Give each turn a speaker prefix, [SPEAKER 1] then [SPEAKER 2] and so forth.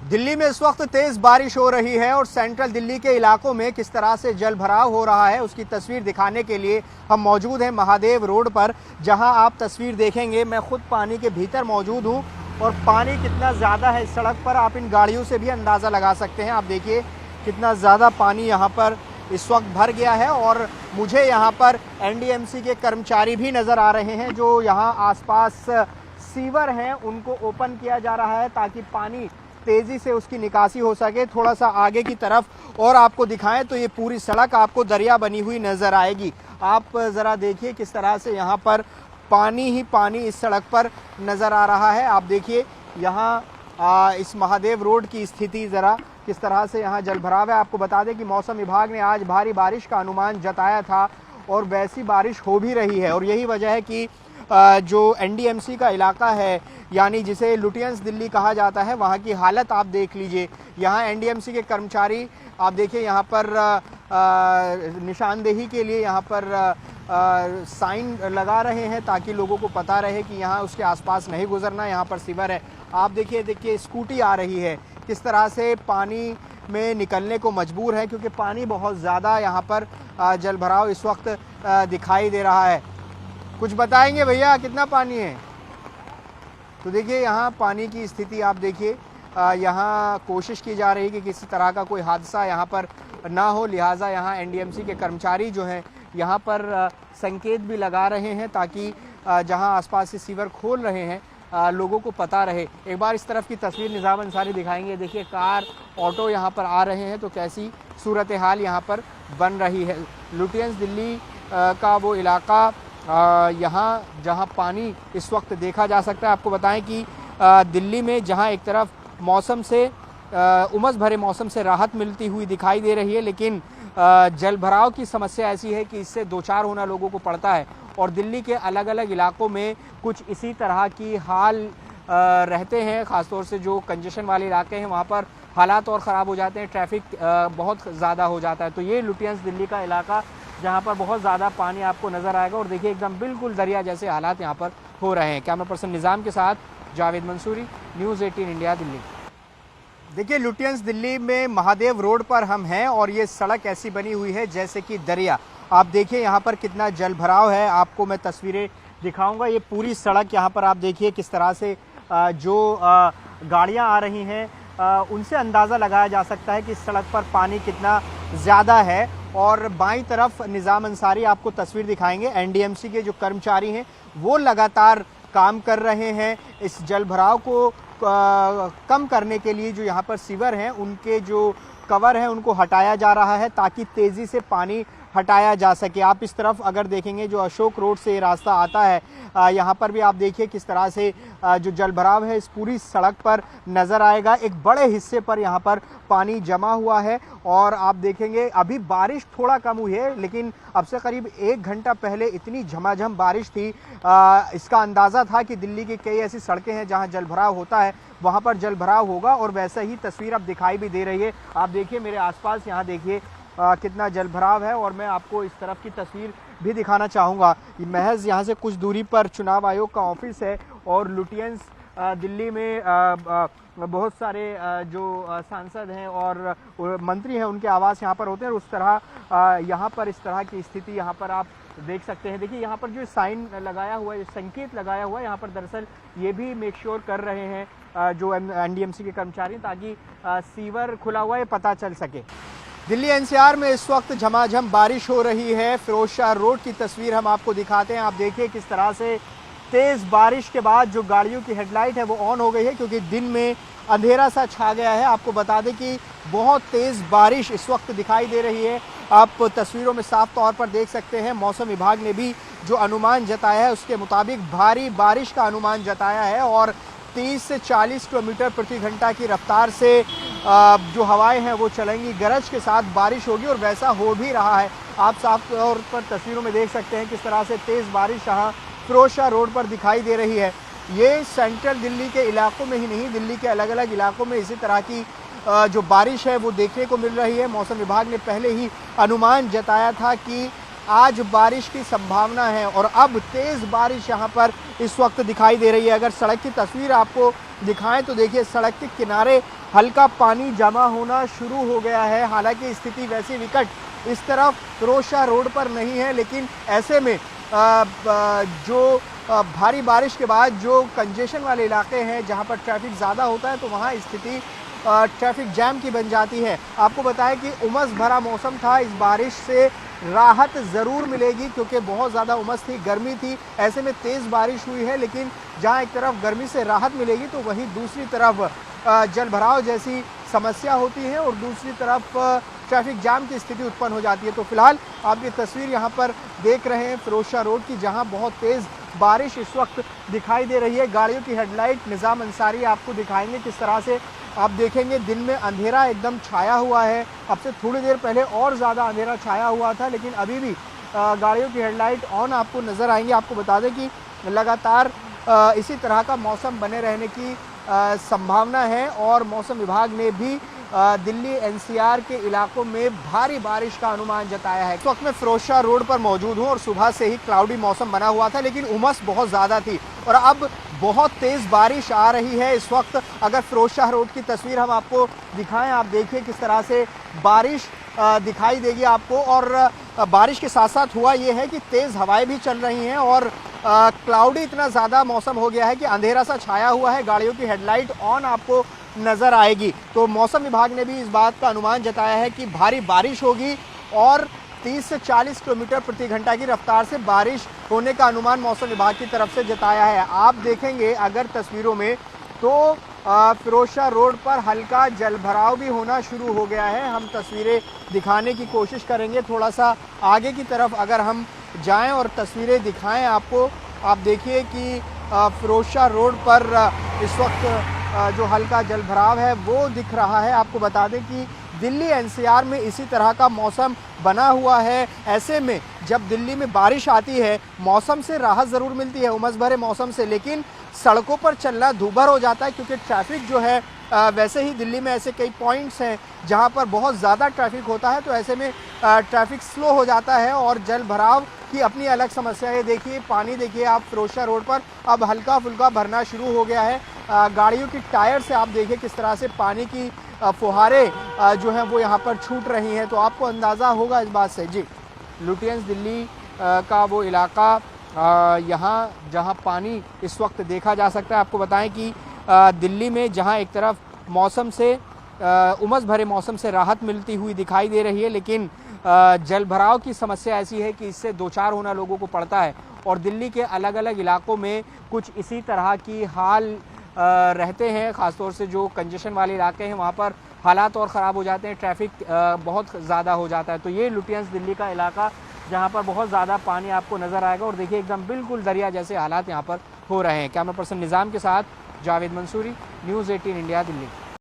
[SPEAKER 1] दिल्ली में इस वक्त तेज बारिश हो रही है और सेंट्रल दिल्ली के इलाकों में किस तरह से जल भराव हो रहा है उसकी तस्वीर दिखाने के लिए हम मौजूद हैं महादेव रोड पर, जहां आप तस्वीर देखेंगे मैं खुद पानी के भीतर मौजूद हूं और पानी कितना ज़्यादा है इस सड़क पर आप इन गाड़ियों से भी अंदाज़ा लगा सकते हैं। आप देखिए कितना ज़्यादा पानी यहाँ पर इस वक्त भर गया है और मुझे यहाँ पर एनडीएमसी के कर्मचारी भी नज़र आ रहे हैं जो यहाँ आसपास सीवर हैं उनको ओपन किया जा रहा है ताकि पानी तेज़ी से उसकी निकासी हो सके। थोड़ा सा आगे की तरफ और आपको दिखाएं तो ये पूरी सड़क आपको दरिया बनी हुई नज़र आएगी। आप ज़रा देखिए किस तरह से यहाँ पर पानी ही पानी इस सड़क पर नज़र आ रहा है। आप देखिए यहाँ इस महादेव रोड की स्थिति ज़रा किस तरह से यहाँ जल भराव है। आपको बता दें कि मौसम विभाग ने आज भारी बारिश का अनुमान जताया था और वैसी बारिश हो भी रही है और यही वजह है कि जो एनडीएमसी का इलाका है यानी जिसे लुटियंस दिल्ली कहा जाता है वहाँ की हालत आप देख लीजिए। यहाँ एनडीएमसी के कर्मचारी आप देखिए यहाँ पर निशानदेही के लिए यहाँ पर साइन लगा रहे हैं ताकि लोगों को पता रहे कि यहाँ उसके आसपास नहीं गुजरना, यहाँ पर सीवर है। आप देखिए स्कूटी आ रही है किस तरह से पानी में निकलने को मजबूर है क्योंकि पानी बहुत ज़्यादा यहाँ पर जल भराव इस वक्त दिखाई दे रहा है। कुछ बताएंगे भैया कितना पानी है? तो देखिए यहाँ पानी की स्थिति आप देखिए, यहाँ कोशिश की जा रही है कि किसी तरह का कोई हादसा यहाँ पर ना हो, लिहाजा यहाँ एनडीएमसी के कर्मचारी जो हैं यहाँ पर संकेत भी लगा रहे हैं ताकि जहाँ आसपास से सीवर खोल रहे हैं लोगों को पता रहे। एक बार इस तरफ की तस्वीर निज़ाम अंसारी दिखाएंगे। देखिए कार ऑटो यहाँ पर आ रहे हैं तो कैसी सूरत हाल यहाँ पर बन रही है। लुटियंस दिल्ली का वो इलाका यहाँ जहाँ पानी इस वक्त देखा जा सकता है। आपको बताएं कि दिल्ली में जहाँ एक तरफ मौसम से उमस भरे मौसम से राहत मिलती हुई दिखाई दे रही है, लेकिन जल भराव की समस्या ऐसी है कि इससे दो चार होना लोगों को पड़ता है और दिल्ली के अलग अलग इलाकों में कुछ इसी तरह की हाल रहते हैं। ख़ासतौर से जो कंजेशन वाले इलाके हैं वहाँ पर हालात और ख़राब हो जाते हैं, ट्रैफिक बहुत ज़्यादा हो जाता है। तो ये लुटियंस दिल्ली का इलाका जहाँ पर बहुत ज़्यादा पानी आपको नज़र आएगा और देखिए एकदम बिल्कुल दरिया जैसे हालात यहाँ पर हो रहे हैं। कैमरा पर्सन निज़ाम के साथ जावेद मंसूरी, न्यूज़ 18 इंडिया, दिल्ली। देखिए लुटियंस दिल्ली में महादेव रोड पर हम हैं और ये सड़क ऐसी बनी हुई है जैसे कि दरिया। आप देखिए यहाँ पर कितना जल भराव है, आपको मैं तस्वीरें दिखाऊंगा। ये पूरी सड़क यहाँ पर आप देखिए किस तरह से जो गाड़ियाँ आ रही हैं उनसे अंदाज़ा लगाया जा सकता है कि इस सड़क पर पानी कितना ज़्यादा है। और बाईं तरफ निज़ाम अंसारी आपको तस्वीर दिखाएंगे। एनडीएमसी के जो कर्मचारी हैं वो लगातार काम कर रहे हैं इस जल भराव को कम करने के लिए। जो यहाँ पर सीवर हैं उनके जो कवर हैं उनको हटाया जा रहा है ताकि तेज़ी से पानी हटाया जा सके। आप इस तरफ अगर देखेंगे जो अशोक रोड से रास्ता आता है यहाँ पर भी आप देखिए किस तरह से जो जल भराव है इस पूरी सड़क पर नज़र आएगा। एक बड़े हिस्से पर यहाँ पर पानी जमा हुआ है और आप देखेंगे अभी बारिश थोड़ा कम हुई है, लेकिन अब से करीब 1 घंटा पहले इतनी झमाझम बारिश थी। इसका अंदाज़ा था कि दिल्ली की कई ऐसी सड़कें हैं जहाँ जल भराव होता है, वहाँ पर जल भराव होगा और वैसा ही तस्वीर अब दिखाई भी दे रही है। आप देखिए मेरे आसपास यहाँ देखिए कितना जल भराव है और मैं आपको इस तरफ की तस्वीर भी दिखाना चाहूँगा। महज यहाँ से कुछ दूरी पर चुनाव आयोग का ऑफिस है और लुटियंस दिल्ली में बहुत सारे जो सांसद हैं और मंत्री हैं उनके आवास यहाँ पर होते हैं और उस तरह यहाँ पर इस तरह की स्थिति यहाँ पर आप देख सकते हैं। देखिए यहाँ पर जो साइन लगाया हुआ है, संकेत लगाया हुआ है, यहाँ पर दरअसल ये भी मेक श्योर कर रहे हैं जो एनडीएमसी के कर्मचारी ताकि सीवर खुला हुआ है पता चल सके। दिल्ली एनसीआर में इस वक्त झमाझम बारिश हो रही है। फिरोजशाह रोड की तस्वीर हम आपको दिखाते हैं। आप देखिए किस तरह से तेज़ बारिश के बाद जो गाड़ियों की हेडलाइट है वो ऑन हो गई है क्योंकि दिन में अंधेरा सा छा गया है। आपको बता दें कि बहुत तेज़ बारिश इस वक्त दिखाई दे रही है, आप तस्वीरों में साफ तौर पर देख सकते हैं। मौसम विभाग ने भी जो अनुमान जताया है उसके मुताबिक भारी बारिश का अनुमान जताया है और 30 से 40 किलोमीटर प्रति घंटा की रफ्तार से जो हवाएं हैं वो चलेंगी, गरज के साथ बारिश होगी और वैसा हो भी रहा है। आप साफ तौर पर तस्वीरों में देख सकते हैं किस तरह से तेज़ बारिश यहाँ फिरोजशाह रोड पर दिखाई दे रही है। ये सेंट्रल दिल्ली के इलाकों में ही नहीं, दिल्ली के अलग अलग इलाकों में इसी तरह की जो बारिश है वो देखने को मिल रही है। मौसम विभाग ने पहले ही अनुमान जताया था कि आज बारिश की संभावना है और अब तेज़ बारिश यहाँ पर इस वक्त दिखाई दे रही है। अगर सड़क की तस्वीर आपको दिखाएं तो देखिए सड़क के किनारे हल्का पानी जमा होना शुरू हो गया है। हालांकि स्थिति वैसी विकट इस तरफ फिरोजशाह रोड पर नहीं है, लेकिन ऐसे में जो भारी बारिश के बाद जो कंजेशन वाले इलाके हैं जहां पर ट्रैफिक ज़्यादा होता है तो वहां स्थिति ट्रैफिक जैम की बन जाती है। आपको बताएं कि उमस भरा मौसम था, इस बारिश से राहत ज़रूर मिलेगी क्योंकि बहुत ज़्यादा उमस थी, गर्मी थी। ऐसे में तेज़ बारिश हुई है, लेकिन जहां एक तरफ गर्मी से राहत मिलेगी तो वहीं दूसरी तरफ जल भराव जैसी समस्या होती है और दूसरी तरफ ट्रैफिक जाम की स्थिति उत्पन्न हो जाती है। तो फिलहाल आप ये तस्वीर यहाँ पर देख रहे हैं फिरोजशाह रोड की, जहाँ बहुत तेज़ बारिश इस वक्त दिखाई दे रही है। गाड़ियों की हेडलाइट निज़ाम अंसारी आपको दिखाएंगे किस तरह से। आप देखेंगे दिन में अंधेरा एकदम छाया हुआ है, अब से थोड़ी देर पहले और ज़्यादा अंधेरा छाया हुआ था, लेकिन अभी भी गाड़ियों की हेडलाइट ऑन आपको नज़र आएंगी। आपको बता दें कि लगातार इसी तरह का मौसम बने रहने की संभावना है और मौसम विभाग ने भी दिल्ली एनसीआर के इलाकों में भारी बारिश का अनुमान जताया है। इस वक्त मैं फिरोजशाह रोड पर मौजूद हूं और सुबह से ही क्लाउडी मौसम बना हुआ था, लेकिन उमस बहुत ज़्यादा थी और अब बहुत तेज़ बारिश आ रही है इस वक्त। अगर फिरोजशाह रोड की तस्वीर हम आपको दिखाएं, आप देखिए किस तरह से बारिश दिखाई देगी आपको। और बारिश के साथ साथ हुआ ये है कि तेज़ हवाएं भी चल रही हैं और क्लाउडी इतना ज़्यादा मौसम हो गया है कि अंधेरा सा छाया हुआ है। गाड़ियों की हेडलाइट ऑन आपको नज़र आएगी। तो मौसम विभाग ने भी इस बात का अनुमान जताया है कि भारी बारिश होगी और 30 से 40 किलोमीटर प्रति घंटा की रफ्तार से बारिश होने का अनुमान मौसम विभाग की तरफ से जताया है। आप देखेंगे अगर तस्वीरों में तो फिरोजशाह रोड पर हल्का जलभराव भी होना शुरू हो गया है। हम तस्वीरें दिखाने की कोशिश करेंगे, थोड़ा सा आगे की तरफ अगर हम जाएं और तस्वीरें दिखाएं आपको। आप देखिए कि फिरोजशाह रोड पर इस वक्त जो हल्का जलभराव है वो दिख रहा है। आपको बता दें कि दिल्ली एनसीआर में इसी तरह का मौसम बना हुआ है। ऐसे में जब दिल्ली में बारिश आती है मौसम से राहत ज़रूर मिलती है, उमस भरे मौसम से, लेकिन सड़कों पर चलना दूभर हो जाता है क्योंकि ट्रैफिक जो है वैसे ही दिल्ली में ऐसे कई पॉइंट्स हैं जहां पर बहुत ज़्यादा ट्रैफिक होता है, तो ऐसे में ट्रैफिक स्लो हो जाता है और जल भराव की अपनी अलग समस्या है। देखिए पानी देखिए आप फिरोजशाह रोड पर अब हल्का फुल्का भरना शुरू हो गया है। गाड़ियों की टायर से आप देखिए किस तरह से पानी की फुहारे जो हैं वो यहाँ पर छूट रही हैं, तो आपको अंदाज़ा होगा इस बात से। जी, लुटियंस दिल्ली का वो इलाका यहाँ जहाँ पानी इस वक्त देखा जा सकता है। आपको बताएं कि दिल्ली में जहाँ एक तरफ मौसम से उमस भरे मौसम से राहत मिलती हुई दिखाई दे रही है, लेकिन जल भराव की समस्या ऐसी है कि इससे दो चार होना लोगों को पड़ता है और दिल्ली के अलग अलग इलाकों में कुछ इसी तरह की हाल रहते हैं। ख़ासतौर से जो कंजेशन वाले इलाके हैं वहाँ पर हालात और ख़राब हो जाते हैं, ट्रैफिक बहुत ज़्यादा हो जाता है। तो ये लुटियंस दिल्ली का इलाका जहाँ पर बहुत ज़्यादा पानी आपको नज़र आएगा और देखिए एकदम बिल्कुल दरिया जैसे हालात यहाँ पर हो रहे हैं। कैमरा पर्सन निज़ाम के साथ जावेद मंसूरी, न्यूज़ 18 इंडिया, दिल्ली।